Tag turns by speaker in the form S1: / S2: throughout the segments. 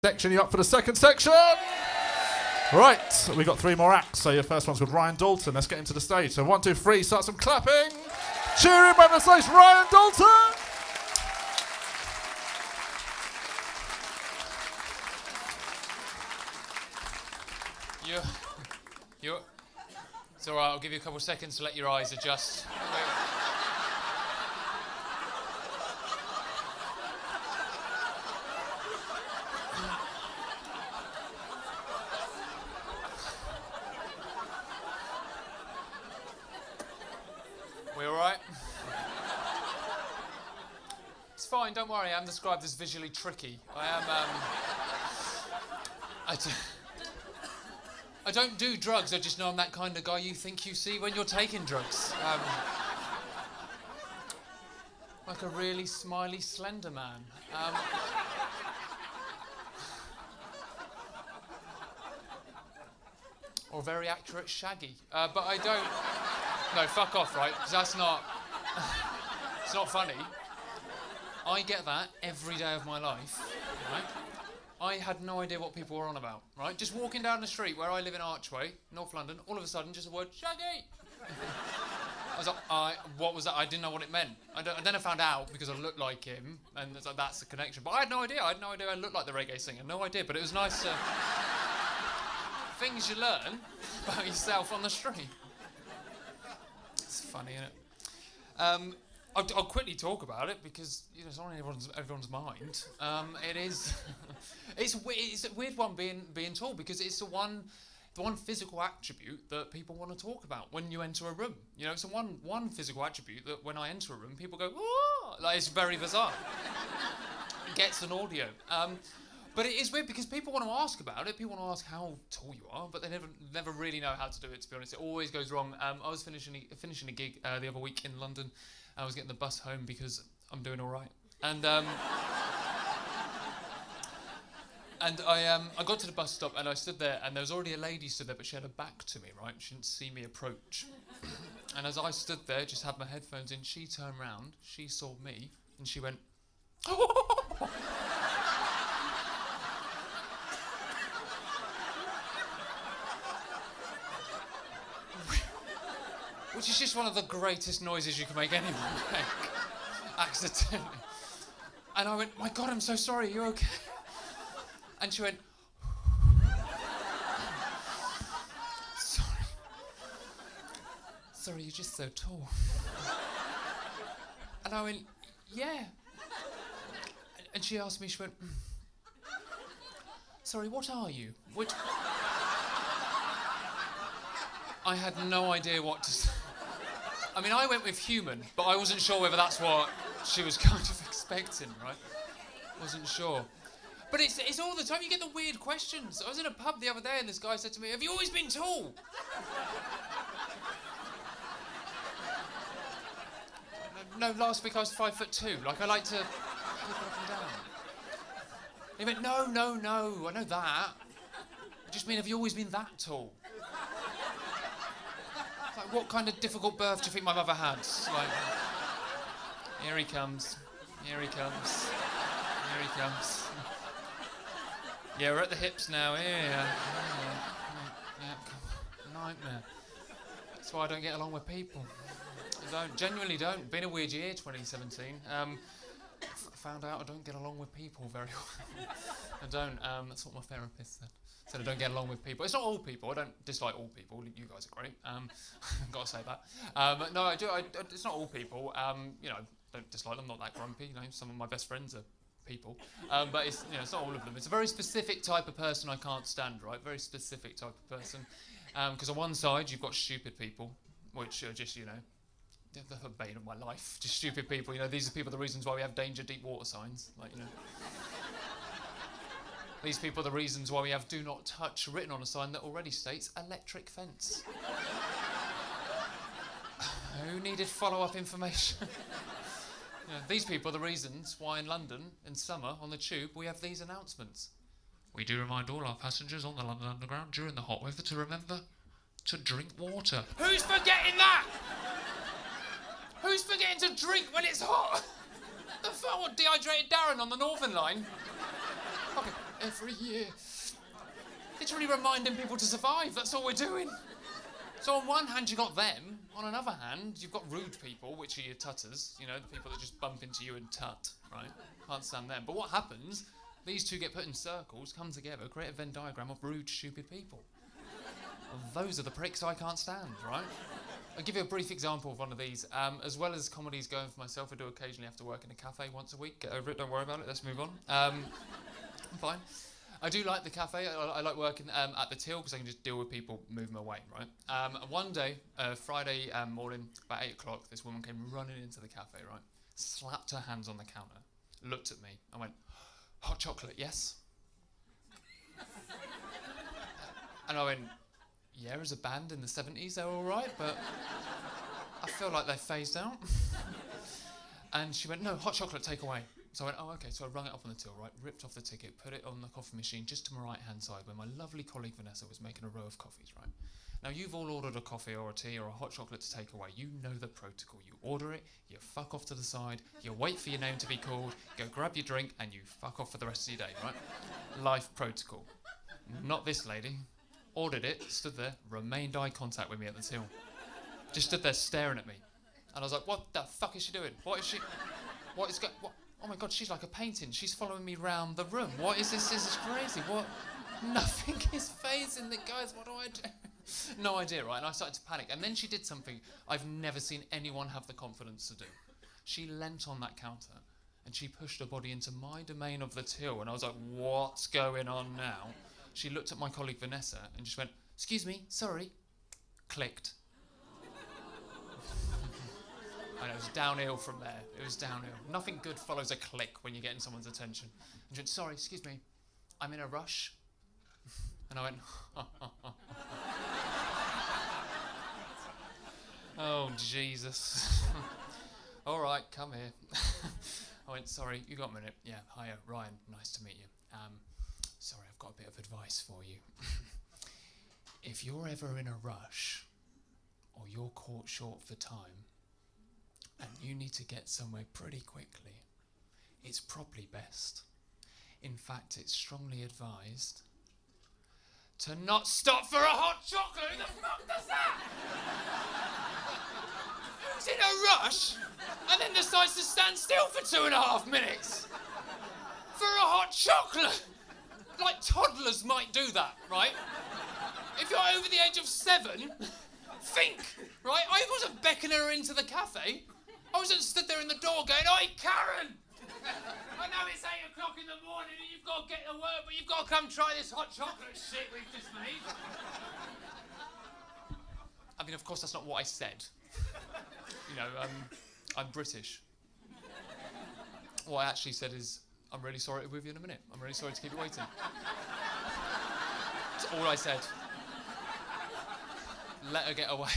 S1: Section, you up for the second section? Right, we got 3 more acts. So your first one's called Ryan Dalton. Let's get him to the stage. So 1, 2, 3, start some clapping. Cheering by the stage, Ryan Dalton.
S2: It's all right, I'll give you a couple of seconds to let your eyes adjust. We all right? It's fine, don't worry, I'm described as visually tricky. I don't do drugs, I just know I'm that kind of guy you think you see when you're taking drugs. Like a really smiley, slender man. Or very accurate shaggy. But I don't... No, fuck off, right? Because that's not... It's not funny. I get that every day of my life, right? I had no idea what people were on about, right? Just walking down the street where I live in Archway, North London, all of a sudden, just a word, shaggy! I was like, what was that? I didn't know what it meant. Then I found out because I looked like him, and it's like, that's the connection. But I had no idea. I looked like the reggae singer. No idea, but it was nice. Things you learn about yourself on the street. It's funny, isn't it? I'll quickly talk about it because it's on everyone's mind. It is. It's a weird one being tall because it's the one physical attribute that people want to talk about when you enter a room. It's the one physical attribute that when I enter a room, people go, "Oh!" Like, it's very bizarre. It gets an audio. But it is weird because people want to ask about it. People want to ask how tall you are, but they never really know how to do it. To be honest, it always goes wrong. I was finishing a gig the other week in London. I was getting the bus home because I'm doing all right, and I got to the bus stop and I stood there and there was already a lady stood there, but she had her back to me, right? She didn't see me approach. And as I stood there, just had my headphones in, she turned round, she saw me, and she went, which is just one of the greatest noises you can make anyone make, accidentally. And I went, my God, I'm so sorry, are you okay? And she went, sorry, you're just so tall. And I went, yeah. And she asked me, she went, sorry, what are you? I had no idea what to say. I mean, I went with human, but I wasn't sure whether that's what she was kind of expecting, right? Wasn't sure. But it's all the time, you get the weird questions. I was in a pub the other day and this guy said to me, have you always been tall? No, last week I was 5'2". Like, I like to keep it up and down. He went, no, I know that. I just mean, have you always been that tall? Like, what kind of difficult birth do you think my mother had? Like, here he comes. Yeah, we're at the hips now. Yeah. Nightmare. That's why I don't get along with people. Genuinely don't. Been a weird year, 2017. Found out I don't get along with people very well. I don't. That's what my therapist said. Said I don't get along with people. It's not all people. I don't dislike all people. You guys are great. Got to say that. No, I do. It's not all people. Don't dislike them. Not that grumpy. Some of my best friends are people. But it's it's not all of them. It's a very specific type of person I can't stand. Right. Very specific type of person. Because on one side you've got stupid people, which are just the bane of my life. Just stupid people. These are people the reasons why we have danger deep water signs. These people are the reasons why we have do not touch written on a sign that already states electric fence. Who needed follow-up information? These people are the reasons why in London, in summer, on the tube, we have these announcements. We do remind all our passengers on the London Underground during the hot weather to remember to drink water. Who's forgetting that? Who's forgetting to drink when it's hot? The fuck, what, dehydrated Darren on the Northern Line? Okay. every year. Literally reminding people to survive, that's all we're doing. So on one hand, you got them. On another hand, you've got rude people, which are your tutters. You know, the people that just bump into you and tut, right? Can't stand them. But what happens, these two get put in circles, come together, create a Venn diagram of rude, stupid people. Well, those are the pricks I can't stand, right? I'll give you a brief example of one of these. As well as comedies going for myself, I do occasionally have to work in a cafe once a week. Get over it, don't worry about it, let's move on. I'm fine. I do like the cafe. I like working at the till because I can just deal with people, move them away, right? One day, Friday morning, about 8 o'clock, this woman came running into the cafe, right? Slapped her hands on the counter, looked at me, and went, "Hot chocolate, yes?" And I went, "Yeah, as a band in the 70s, they were all right, but I feel like they phased out." And she went, "No, hot chocolate, take away." So I went, "Oh, okay." So I rung it up on the till, right? Ripped off the ticket, put it on the coffee machine just to my right-hand side where my lovely colleague Vanessa was making a row of coffees, right? Now, you've all ordered a coffee or a tea or a hot chocolate to take away. You know the protocol. You order it, you fuck off to the side, you wait for your name to be called, go grab your drink, and you fuck off for the rest of your day, right? Life protocol. Not this lady. Ordered it, stood there, remained eye contact with me at the till. Just stood there staring at me. And I was like, "What the fuck is she doing? What is she... What is... What? Oh my God, she's like a painting. She's following me round the room. What is this? This is crazy. What? Nothing is phasing the guys. What do I do?" No idea, right? And I started to panic. And then she did something I've never seen anyone have the confidence to do. She leant on that counter and she pushed her body into my domain of the till. And I was like, what's going on now? She looked at my colleague Vanessa and just went, "Excuse me, sorry." Clicked. And it was downhill from there. It was downhill. Nothing good follows a click when you're getting someone's attention. And she went, "Sorry, excuse me, I'm in a rush." And I went, "Oh, Jesus." "All right, come here." I went, "Sorry, you got a minute?" "Yeah, hiya, Ryan, nice to meet you. Sorry, I've got a bit of advice for you. If you're ever in a rush, or you're caught short for time, and you need to get somewhere pretty quickly, it's probably best. In fact, it's strongly advised to not stop for a hot chocolate." Who the fuck does that? Who's in a rush and then decides to stand still for 2.5 minutes for a hot chocolate? Like, toddlers might do that, right? If you're over the age of 7, think, right? I wasn't beckoning her into the cafe. I wasn't stood there in the door going, "Oi, Karen! I know it's 8 o'clock in the morning and you've got to get to work, but you've got to come try this hot chocolate shit we've just made." I mean, of course, that's not what I said. You know, I'm British. What I actually said is, "I'm really sorry to be with you in a minute. I'm really sorry to keep you waiting." That's all I said. Let her get away.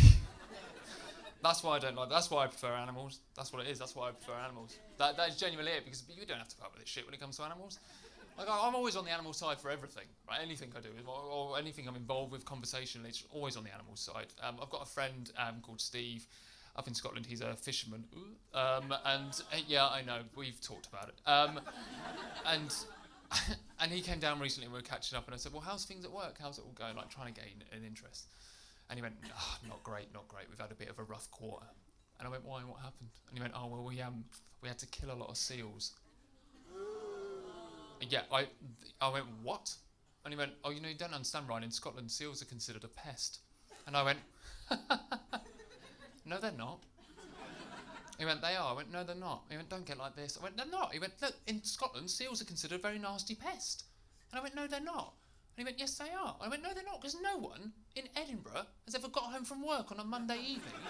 S2: That's why I don't like. That's why I prefer animals. That's what it is. That's why I prefer animals. That is genuinely it, because you don't have to put up with this shit when it comes to animals. Like, I'm always on the animal side for everything, right? Anything I do, or anything I'm involved with conversationally, it's always on the animal side. I've got a friend called Steve up in Scotland. He's a fisherman, and yeah, I know we've talked about it. And he came down recently and we were catching up, and I said, "Well, how's things at work? How's it all going? Like, trying to gain an interest." And he went, "Oh, not great, not great. We've had a bit of a rough quarter." And I went, "Why? What happened?" And he went, "Oh, well, we had to kill a lot of seals." Yeah, I went, "What?" And he went, "Oh, you know, you don't understand, Ryan. In Scotland, seals are considered a pest." And I went, "No, they're not." He went, "They are." I went, "No, they're not." He went, "Don't get like this." I went, "They're not." He went, "Look, in Scotland, seals are considered a very nasty pest." And I went, "No, they're not." And he went, "Yes, they are." I went, "No, they're not, because no one in Edinburgh has ever got home from work on a Monday evening,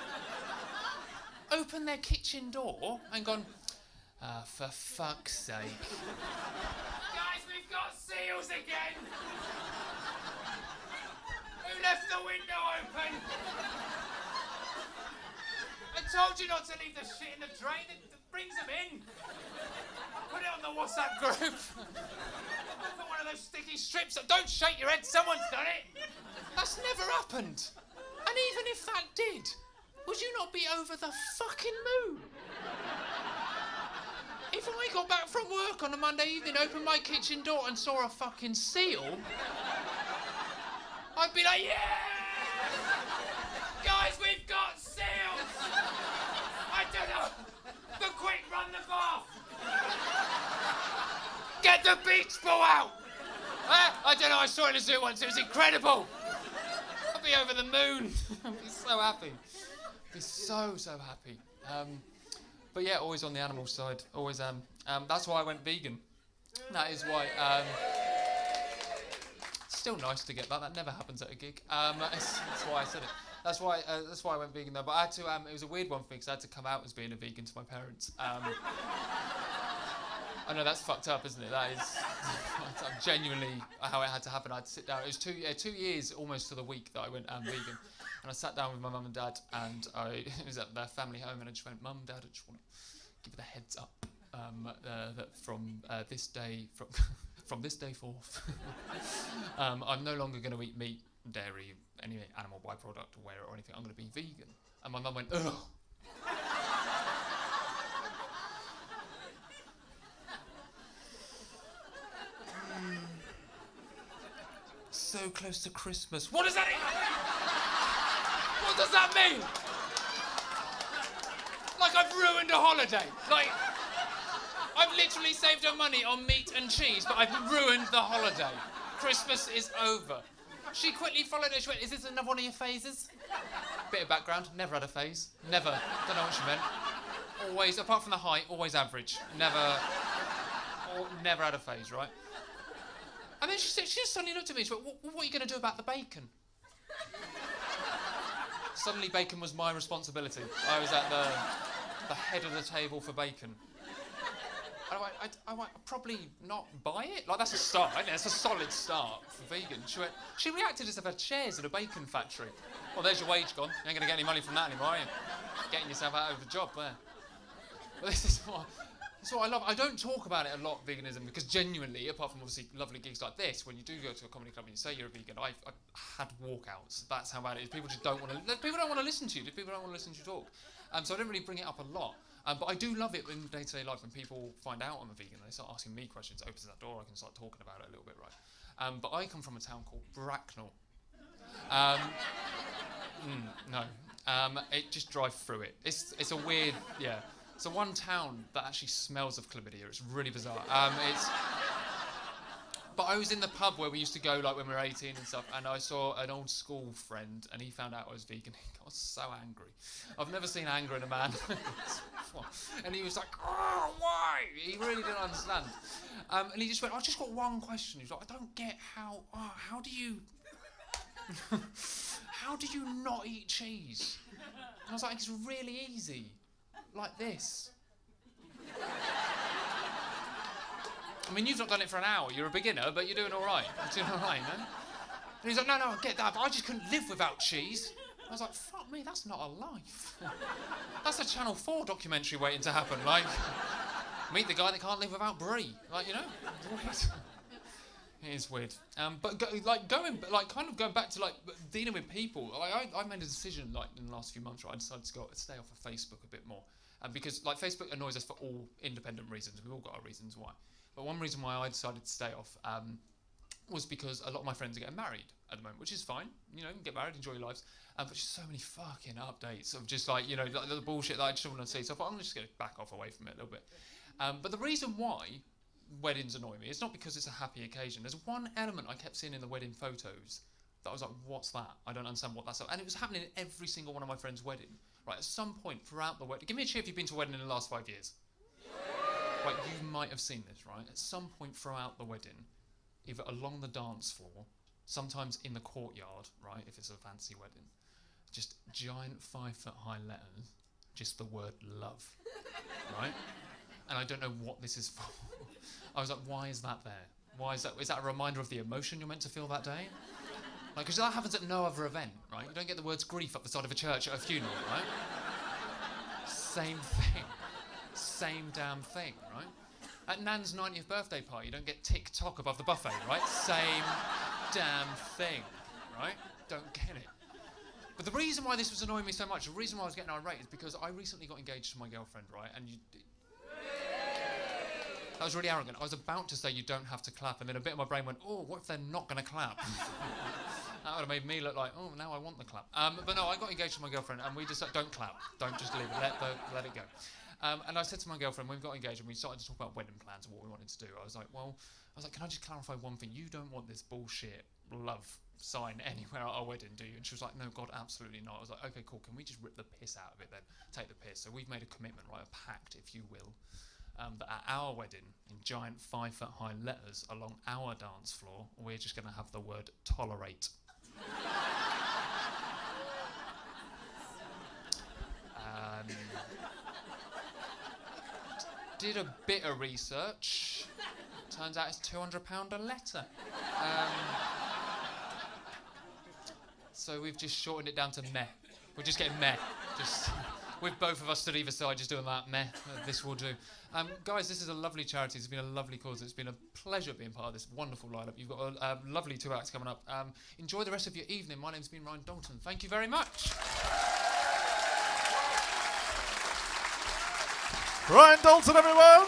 S2: opened their kitchen door and gone, for fuck's sake. Guys, we've got seals again. Who left the window open? I told you not to leave the shit in the drain. That brings them in. Put it on the WhatsApp group. Put one of those sticky strips up. Don't shake your head, someone's done it. That's never happened. And even if that did, would you not be over the fucking moon? If I got back from work on a Monday evening, opened my kitchen door and saw a fucking seal, I'd be like, yeah! Guys, we've got seals! I don't know, but quick, run the bath! Get the beach ball out! I don't know, I saw it in a zoo once, it was incredible! I'd be over the moon. I'd be so happy. I'd be so happy. But yeah, always on the animal side, always am. That's why I went vegan. That is why. It's still nice to get that. That never happens at a gig. That's why I said it. That's why I went vegan though. But I had to. It was a weird one for me because I had to come out as being a vegan to my parents. I know that's fucked up, isn't it? That is genuinely how it had to happen. I had to sit down. It was 2 years almost to the week that I went vegan. And I sat down with my mum and dad, and it was at their family home, and I just went, Mum, Dad, I just want to give you the heads up that from this day, from this day forth, I'm no longer going to eat meat, dairy, any animal byproduct or anything. I'm going to be vegan. And my mum went, ugh. So close to Christmas. What does that mean? What does that mean? Like I've ruined a holiday. Like I've literally saved her money on meat and cheese, but I've ruined the holiday. Christmas is over. She quickly followed it. She went, is this another one of your phases? Bit of background, never had a phase. Never. Don't know what she meant. Always, apart from the height, always average. Never had a phase, right? And then she just suddenly looked at me and she went, what are you going to do about the bacon? Suddenly bacon was my responsibility. I was at the head of the table for bacon. And I went, I'd probably not buy it. Like, that's a start, isn't it? That's a solid start for vegan. She reacted as if I had shares in a bacon factory. Well, there's your wage gone. You ain't going to get any money from that anymore, are you? Getting yourself out of a job there. But this is what I love. I don't talk about it a lot, veganism, because genuinely, apart from obviously lovely gigs like this, when you do go to a comedy club and you say you're a vegan, I've had walkouts. That's how bad it is. People just don't want to. People don't want to listen to you. People don't want to listen to you talk. So I don't really bring it up a lot. But I do love it in day-to-day life when people find out I'm a vegan. They start asking me questions. It opens that door. I can start talking about it a little bit, right? But I come from a town called Bracknell. No. It just drive through it. It's a weird, yeah. It's the one town that actually smells of chlamydia. It's really bizarre. But I was in the pub where we used to go, like when we were 18 and stuff, and I saw an old school friend, and he found out I was vegan. He got so angry. I've never seen anger in a man. And he was like, oh, why? He really didn't understand. And he just went, I've just got one question. He was like, I don't get how do you... how do you not eat cheese? And I was like, it's really easy. Like this. I mean, you've not done it for an hour. You're a beginner, but you're doing all right. You're doing all right, no? And he's like, no, I get that, but I just couldn't live without cheese. I was like, fuck me, that's not a life. That's a Channel 4 documentary waiting to happen. Like, meet the guy that can't live without brie. Like, you know, weird. It is weird. But going back to like dealing with people. I made a decision like in the last few months. Right, I decided to stay off of Facebook a bit more, because like Facebook annoys us for all independent reasons. We've all got our reasons why. But one reason why I decided to stay off was because a lot of my friends are getting married at the moment, which is fine. You know, get married, enjoy your lives. But just so many fucking updates of just like, you know, like the bullshit that I just want to see. So I thought I'm just going to back off away from it a little bit. But the reason why weddings annoy me, it's not because it's a happy occasion. There's one element I kept seeing in the wedding photos that I was like, what's that? I don't understand what that's about. And it was happening in every single one of my friends' wedding. Right, at some point throughout the wedding, give me a cheer if you've been to a wedding in the last 5 years. Right, you might have seen this, right? At some point throughout the wedding, either along the dance floor, sometimes in the courtyard, right, if it's a fancy wedding, just giant 5-foot-high letters, just the word love, right? And I don't know what this is for. I was like, why is that there? Why is that? Is that a reminder of the emotion you're meant to feel that day? Like, because that happens at no other event, right? You don't get the words grief up the side of a church at a funeral, right? Same thing. Same damn thing, right? At Nan's 90th birthday party, you don't get tick-tock above the buffet, right? Same damn thing, right? Don't get it. But the reason why this was annoying me so much, the reason why I was getting irate is because I recently got engaged to my girlfriend, right? And That was really arrogant. I was about to say you don't have to clap, and then a bit of my brain went, oh, what if they're not going to clap? That would have made me look like, oh, now I want the clap. But no, I got engaged to my girlfriend, and we just said, don't clap. Don't just leave it. Let it go. And I said to my girlfriend, we got engaged, and we started to talk about wedding plans and what we wanted to do. I was like, can I just clarify one thing? You don't want this bullshit love sign anywhere at our wedding, do you? And she was like, no, God, absolutely not. I was like, okay, cool. Can we just rip the piss out of it then? Take the piss. So we've made a commitment, right, a pact, if you will, that at our wedding, in giant 5-foot-high letters along our dance floor, we're just going to have the word tolerate. Did a bit of research. Turns out it's £200 a letter. So we've just shortened it down to meh. We're just getting meh. Just with both of us stood either side, just doing that meh. This will do. Guys, this is a lovely charity. It's been a lovely cause. It's been a pleasure being part of this wonderful lineup. You've got a lovely 2 acts coming up. Enjoy the rest of your evening. My name's been Ryan Dalton. Thank you very much.
S1: Ryan Dalton, everyone.